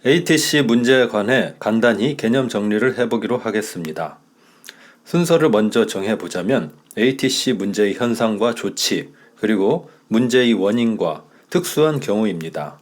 ATC 문제에 관해 간단히 개념 정리를 해보기로 하겠습니다. 순서를 먼저 정해보자면 ATC 문제의 현상과 조치, 그리고 문제의 원인과 특수한 경우입니다.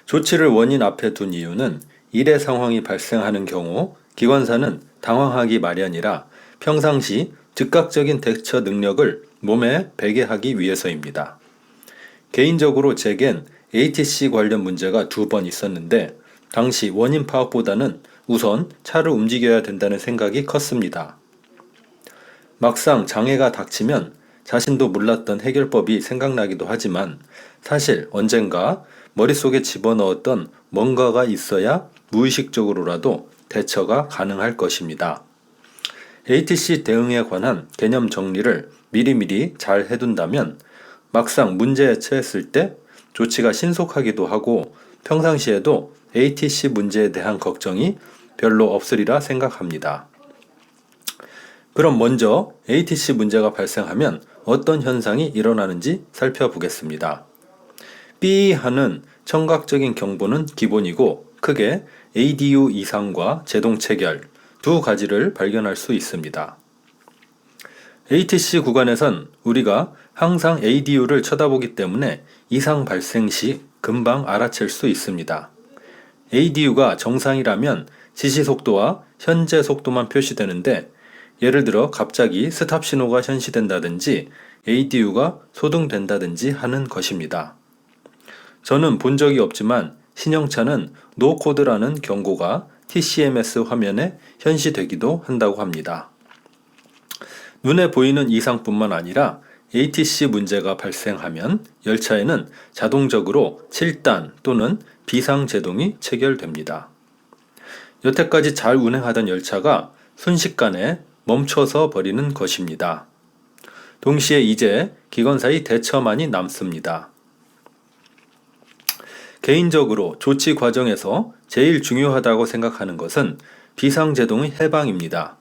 조치를 원인 앞에 둔 이유는 일의 상황이 발생하는 경우 기관사는 당황하기 마련이라 평상시 즉각적인 대처 능력을 몸에 배게 하기 위해서입니다. 개인적으로 제겐 ATC 관련 문제가 2번 있었는데 당시 원인 파악보다는 우선 차를 움직여야 된다는 생각이 컸습니다. 막상 장애가 닥치면 자신도 몰랐던 해결법이 생각나기도 하지만 사실 언젠가 머릿속에 집어넣었던 뭔가가 있어야 무의식적으로라도 대처가 가능할 것입니다. ATC 대응에 관한 개념 정리를 미리미리 잘 해둔다면 막상 문제에 처했을 때 조치가 신속하기도 하고 평상시에도 ATC 문제에 대한 걱정이 별로 없으리라 생각합니다. 그럼 먼저 ATC 문제가 발생하면 어떤 현상이 일어나는지 살펴보겠습니다. 삐 하는 청각적인 경보는 기본이고 크게 ADU 이상과 제동 체결 두 가지를 발견할 수 있습니다. ATC 구간에선 우리가 항상 ADU를 쳐다보기 때문에 이상 발생 시 금방 알아챌 수 있습니다. ADU가 정상이라면 지시 속도와 현재 속도만 표시되는데 예를 들어 갑자기 스탑 신호가 현시된다든지 ADU가 소등된다든지 하는 것입니다. 저는 본 적이 없지만 신형차는 노코드라는 경고가 TCMS 화면에 현시되기도 한다고 합니다. 눈에 보이는 이상뿐만 아니라 ATC 문제가 발생하면 열차에는 자동적으로 7단 또는 비상제동이 체결됩니다. 여태까지 잘 운행하던 열차가 순식간에 멈춰서 버리는 것입니다. 동시에 이제 기관사의 대처만이 남습니다. 개인적으로 조치 과정에서 제일 중요하다고 생각하는 것은 비상제동의 해방입니다.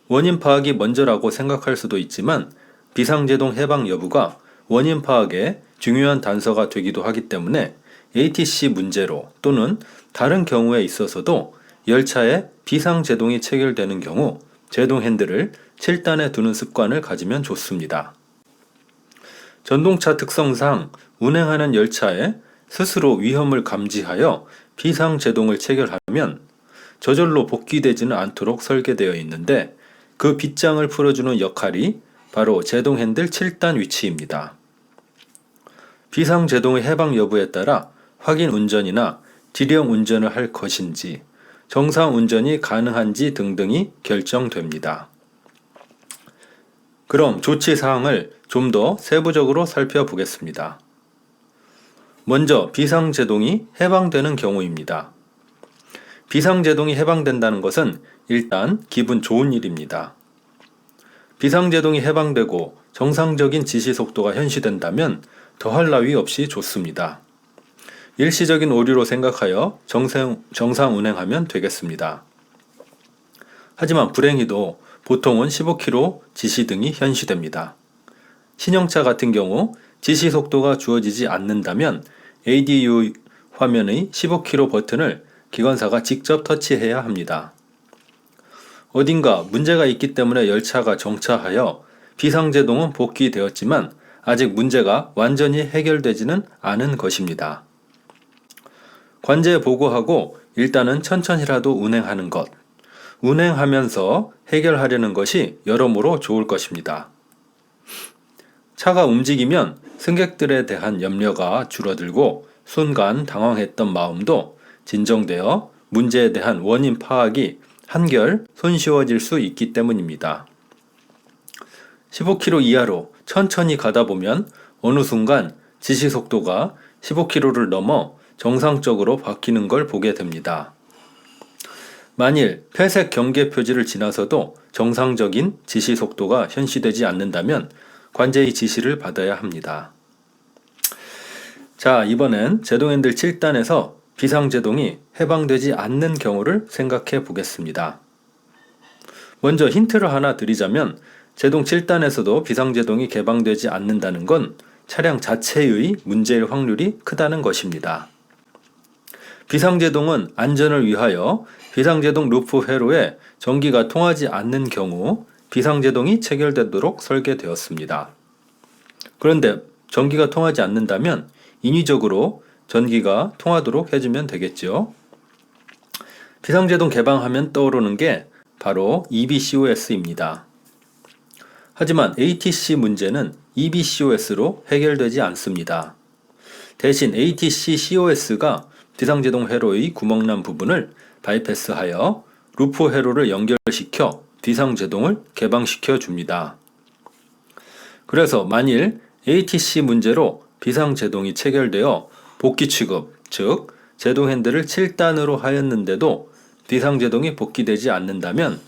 원인 파악이 먼저라고 생각할 수도 있지만 비상제동 해방 여부가 원인 파악의 중요한 단서가 되기도 하기 때문에 ATC 문제로 또는 다른 경우에 있어서도 열차에 비상제동이 체결되는 경우 제동 핸들을 7단에 두는 습관을 가지면 좋습니다. 전동차 특성상 운행하는 열차에 스스로 위험을 감지하여 비상제동을 체결하면 저절로 복귀되지는 않도록 설계되어 있는데 그 빗장을 풀어주는 역할이 바로 제동 핸들 7단 위치입니다. 비상제동의 해방 여부에 따라 확인 운전이나 지령 운전을 할 것인지 정상 운전이 가능한지 등등이 결정됩니다. 그럼 조치 사항을 좀 더 세부적으로 살펴보겠습니다. 먼저 비상제동이 해방되는 경우입니다. 비상제동이 해방된다는 것은 일단 기분 좋은 일입니다. 비상제동이 해방되고 정상적인 지시 속도가 현시된다면 더할 나위 없이 좋습니다. 일시적인 오류로 생각하여 정상 운행하면 되겠습니다. 하지만 불행히도 보통은 15km 지시 등이 현시됩니다. 신형차 같은 경우 지시 속도가 주어지지 않는다면 ADU 화면의 15km 버튼을 기관사가 직접 터치해야 합니다. 어딘가 문제가 있기 때문에 열차가 정차하여 비상제동은 복귀되었지만 아직 문제가 완전히 해결되지는 않은 것입니다. 관제에 보고하고 일단은 천천히라도 운행하는 것, 운행하면서 해결하려는 것이 여러모로 좋을 것입니다. 차가 움직이면 승객들에 대한 염려가 줄어들고 순간 당황했던 마음도 진정되어 문제에 대한 원인 파악이 한결 손쉬워질 수 있기 때문입니다. 15km 이하로 천천히 가다 보면 어느 순간 지시 속도가 15km를 넘어 정상적으로 바뀌는 걸 보게 됩니다. 만일 회색 경계 표지를 지나서도 정상적인 지시 속도가 현시되지 않는다면 관제의 지시를 받아야 합니다. 자, 이번엔 제동 핸들 7단에서 비상제동이 해방되지 않는 경우를 생각해 보겠습니다. 먼저 힌트를 하나 드리자면 제동 7단에서도 비상제동이 개방되지 않는다는 건 차량 자체의 문제일 확률이 크다는 것입니다. 비상제동은 안전을 위하여 비상제동 루프 회로에 전기가 통하지 않는 경우 비상제동이 체결되도록 설계되었습니다. 그런데 전기가 통하지 않는다면 인위적으로 전기가 통하도록 해주면 되겠죠. 비상제동 개방하면 떠오르는 게 바로 EBCOS입니다. 하지만 ATC 문제는 EBCOS로 해결되지 않습니다. 대신 ATC COS가 비상제동 회로의 구멍난 부분을 바이패스하여 루프 회로를 연결시켜 비상제동을 개방시켜 줍니다. 그래서 만일 ATC 문제로 비상제동이 체결되어 복귀 취급, 즉 제동 핸들을 7단으로 하였는데도 비상제동이 복귀되지 않는다면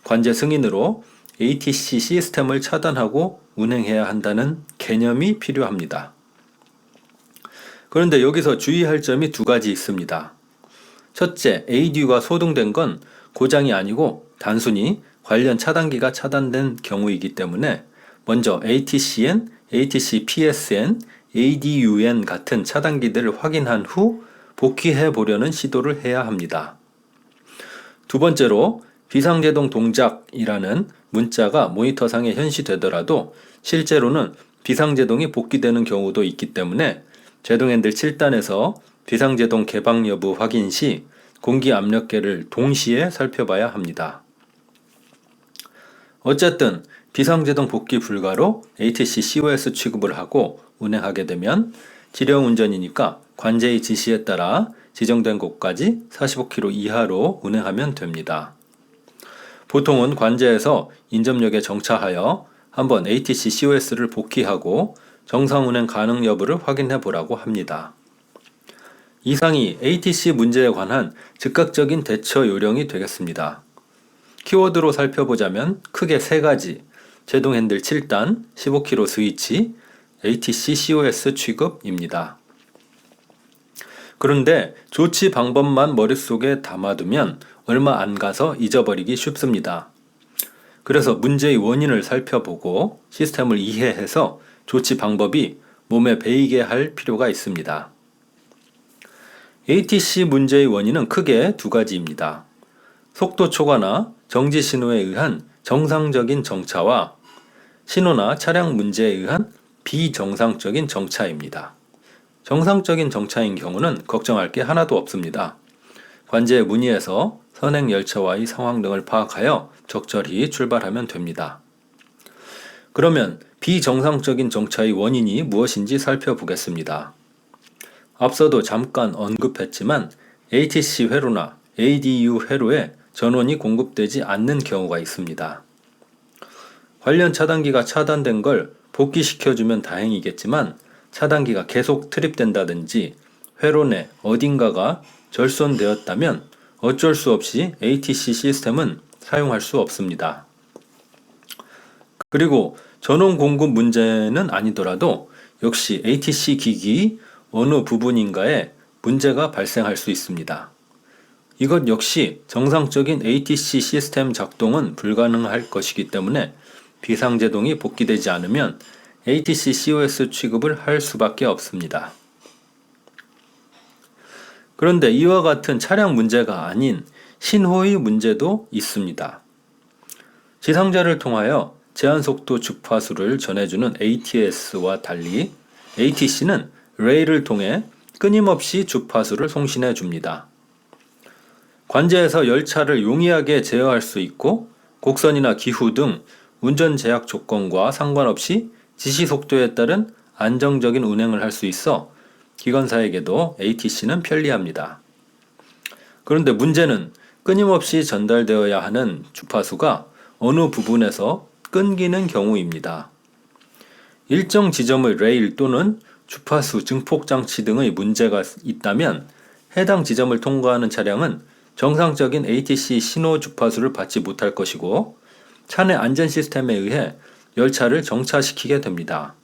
관제 승인으로 ATC 시스템을 차단하고 운행해야 한다는 개념이 필요합니다. 그런데 여기서 주의할 점이 두 가지 있습니다. 첫째, ADU가 소등된 건 고장이 아니고 단순히 관련 차단기가 차단된 경우이기 때문에 먼저 ATCN, ATC-PSN, ADUN 같은 차단기들을 확인한 후 복귀해 보려는 시도를 해야 합니다. 두 번째로 비상제동 동작이라는 문자가 모니터상에 현시되더라도 실제로는 비상제동이 복귀되는 경우도 있기 때문에 제동 핸들 7단에서 비상제동 개방 여부 확인 시 공기 압력계를 동시에 살펴봐야 합니다. 어쨌든 비상제동 복귀 불가로 ATC COS 취급을 하고 운행하게 되면 지령 운전이니까 관제의 지시에 따라 지정된 곳까지 45km 이하로 운행하면 됩니다. 보통은 관제에서 인접역에 정차하여 한번 ATC COS를 복귀하고 정상 운행 가능 여부를 확인해 보라고 합니다. 이상이 ATC 문제에 관한 즉각적인 대처 요령이 되겠습니다. 키워드로 살펴보자면 크게 세 가지, 제동 핸들 7단, 15km 스위치, ATC COS 취급입니다. 그런데 조치 방법만 머릿속에 담아두면 얼마 안 가서 잊어버리기 쉽습니다. 그래서 문제의 원인을 살펴보고 시스템을 이해해서 조치 방법이 몸에 배이게 할 필요가 있습니다. ATC 문제의 원인은 크게 두 가지입니다. 속도 초과나 정지 신호에 의한 정상적인 정차와 신호나 차량 문제에 의한 비정상적인 정차입니다. 정상적인 정차인 경우는 걱정할 게 하나도 없습니다. 관제에 문의해서 선행 열차와의 상황 등을 파악하여 적절히 출발하면 됩니다. 그러면 비정상적인 정차의 원인이 무엇인지 살펴보겠습니다. 앞서도 잠깐 언급했지만 ATC 회로나 ADU 회로에 전원이 공급되지 않는 경우가 있습니다. 관련 차단기가 차단된 걸 복귀시켜주면 다행이겠지만 차단기가 계속 트립된다든지 회로 내 어딘가가 절손되었다면 어쩔 수 없이 ATC 시스템은 사용할 수 없습니다. 그리고 전원 공급 문제는 아니더라도 역시 ATC 기기 어느 부분인가에 문제가 발생할 수 있습니다. 이것 역시 정상적인 ATC 시스템 작동은 불가능할 것이기 때문에 비상제동이 복귀되지 않으면 ATC COS 취급을 할 수밖에 없습니다. 그런데 이와 같은 차량 문제가 아닌 신호의 문제도 있습니다. 지상자를 통하여 제한속도 주파수를 전해주는 ATS와 달리 ATC는 레일을 통해 끊임없이 주파수를 송신해 줍니다. 관제에서 열차를 용이하게 제어할 수 있고 곡선이나 기후 등 운전 제약 조건과 상관없이 지시 속도에 따른 안정적인 운행을 할 수 있어 기관사에게도 ATC는 편리합니다. 그런데 문제는 끊임없이 전달되어야 하는 주파수가 어느 부분에서 끊기는 경우입니다. 일정 지점의 레일 또는 주파수 증폭 장치 등의 문제가 있다면 해당 지점을 통과하는 차량은 정상적인 ATC 신호 주파수를 받지 못할 것이고 차내 안전 시스템에 의해 열차를 정차시키게 됩니다.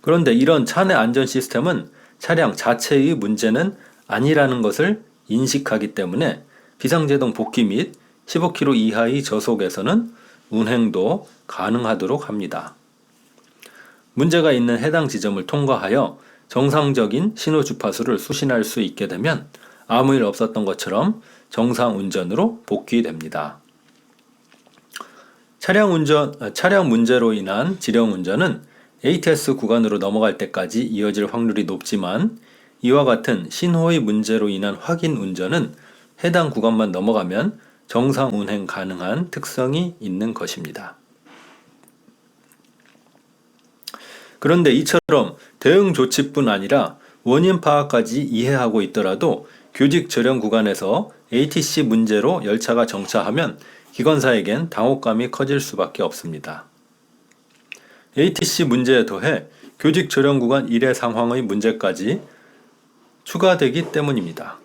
그런데 이런 차내 안전 시스템은 차량 자체의 문제는 아니라는 것을 인식하기 때문에 비상제동 복귀 및 15km 이하의 저속에서는 운행도 가능하도록 합니다. 문제가 있는 해당 지점을 통과하여 정상적인 신호 주파수를 수신할 수 있게 되면 아무 일 없었던 것처럼 정상 운전으로 복귀됩니다. 차량 문제로 인한 지령 운전은 ATS 구간으로 넘어갈 때까지 이어질 확률이 높지만 이와 같은 신호의 문제로 인한 확인 운전은 해당 구간만 넘어가면 정상 운행 가능한 특성이 있는 것입니다. 그런데 이처럼 대응 조치뿐 아니라 원인 파악까지 이해하고 있더라도 교직 저령 구간에서 ATC 문제로 열차가 정차하면 기관사에겐 당혹감이 커질 수밖에 없습니다. ATC 문제에 더해 교직 저령 구간 일회 상황의 문제까지 추가되기 때문입니다.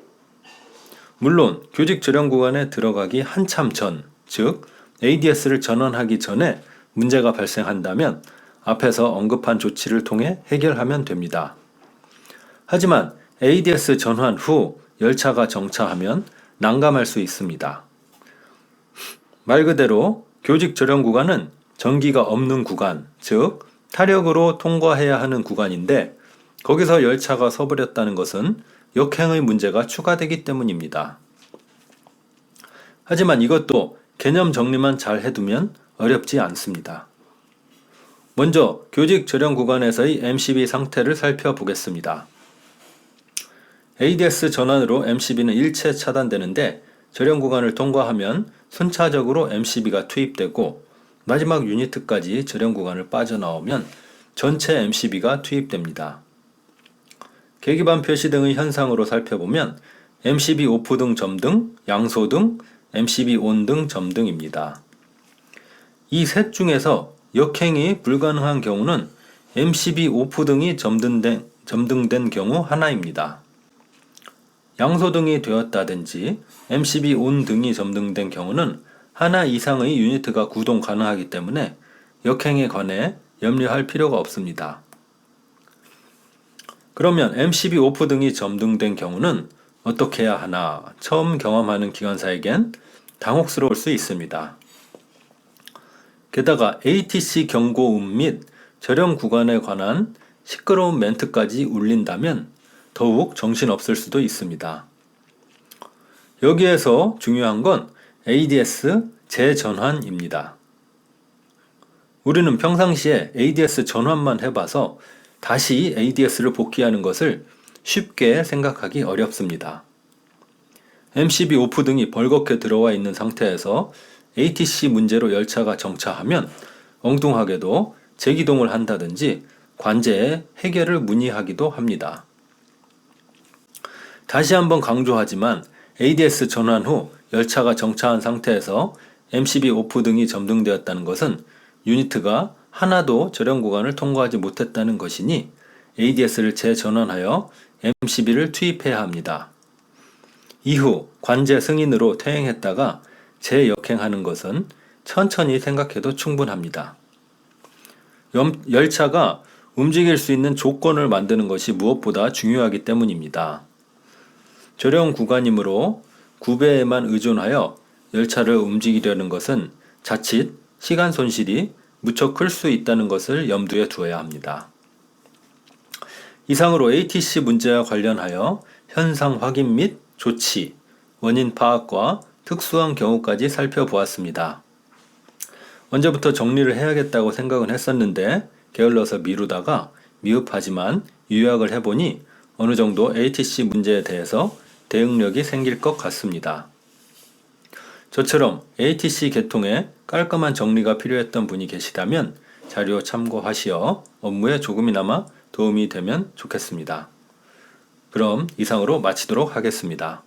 물론 교직 저령 구간에 들어가기 한참 전, 즉 ADS를 전환하기 전에 문제가 발생한다면 앞에서 언급한 조치를 통해 해결하면 됩니다. 하지만 ADS 전환 후 열차가 정차하면 난감할 수 있습니다. 말 그대로 교직 저령 구간은 전기가 없는 구간, 즉 타력으로 통과해야 하는 구간인데 거기서 열차가 서버렸다는 것은 역행의 문제가 추가되기 때문입니다. 하지만 이것도 개념 정리만 잘 해두면 어렵지 않습니다. 먼저 교직 저령 구간에서의 MCB 상태를 살펴보겠습니다. ADS 전환으로 MCB는 일체 차단되는데 저령 구간을 통과하면 순차적으로 MCB가 투입되고 마지막 유니트까지 저령 구간을 빠져나오면 전체 MCB가 투입됩니다. 계기판 표시 등의 현상으로 살펴보면 MCB 오프 등 점등, 양소 등, MCB 온 등 점등입니다. 이 셋 중에서 역행이 불가능한 경우는 MCB 오프 등이 점등된 경우 하나입니다. 양소등이 되었다든지 MCB 온 등이 점등된 경우는 하나 이상의 유니트가 구동 가능하기 때문에 역행에 관해 염려할 필요가 없습니다. 그러면 MCB 오프 등이 점등된 경우는 어떻게 해야 하나 처음 경험하는 기관사에겐 당혹스러울 수 있습니다. 게다가 ATC 경고음 및 저령 구간에 관한 시끄러운 멘트까지 울린다면 더욱 정신없을 수도 있습니다. 여기에서 중요한 건 ADS 재전환입니다. 우리는 평상시에 ADS 전환만 해봐서 다시 ADS를 복귀하는 것을 쉽게 생각하기 어렵습니다. MCB 오프 등이 벌겋게 들어와 있는 상태에서 ATC 문제로 열차가 정차하면 엉뚱하게도 재기동을 한다든지 관제에 해결을 문의하기도 합니다. 다시 한번 강조하지만 ADS 전환 후 열차가 정차한 상태에서 MCB 오프 등이 점등되었다는 것은 유니트가 하나도 저령 구간을 통과하지 못했다는 것이니 ADS를 재전환하여 MCB를 투입해야 합니다. 이후 관제 승인으로 퇴행했다가 재역행하는 것은 천천히 생각해도 충분합니다. 열차가 움직일 수 있는 조건을 만드는 것이 무엇보다 중요하기 때문입니다. 저령 구간이므로 구배에만 의존하여 열차를 움직이려는 것은 자칫 시간 손실이 무척 클 수 있다는 것을 염두에 두어야 합니다. 이상으로 ATC 문제와 관련하여 현상 확인 및 조치, 원인 파악과 특수한 경우까지 살펴보았습니다. 언제부터 정리를 해야겠다고 생각은 했었는데 게을러서 미루다가 미흡하지만 요약을 해보니 어느 정도 ATC 문제에 대해서 대응력이 생길 것 같습니다. 저처럼 ATC 계통에 깔끔한 정리가 필요했던 분이 계시다면 자료 참고하시어 업무에 조금이나마 도움이 되면 좋겠습니다. 그럼 이상으로 마치도록 하겠습니다.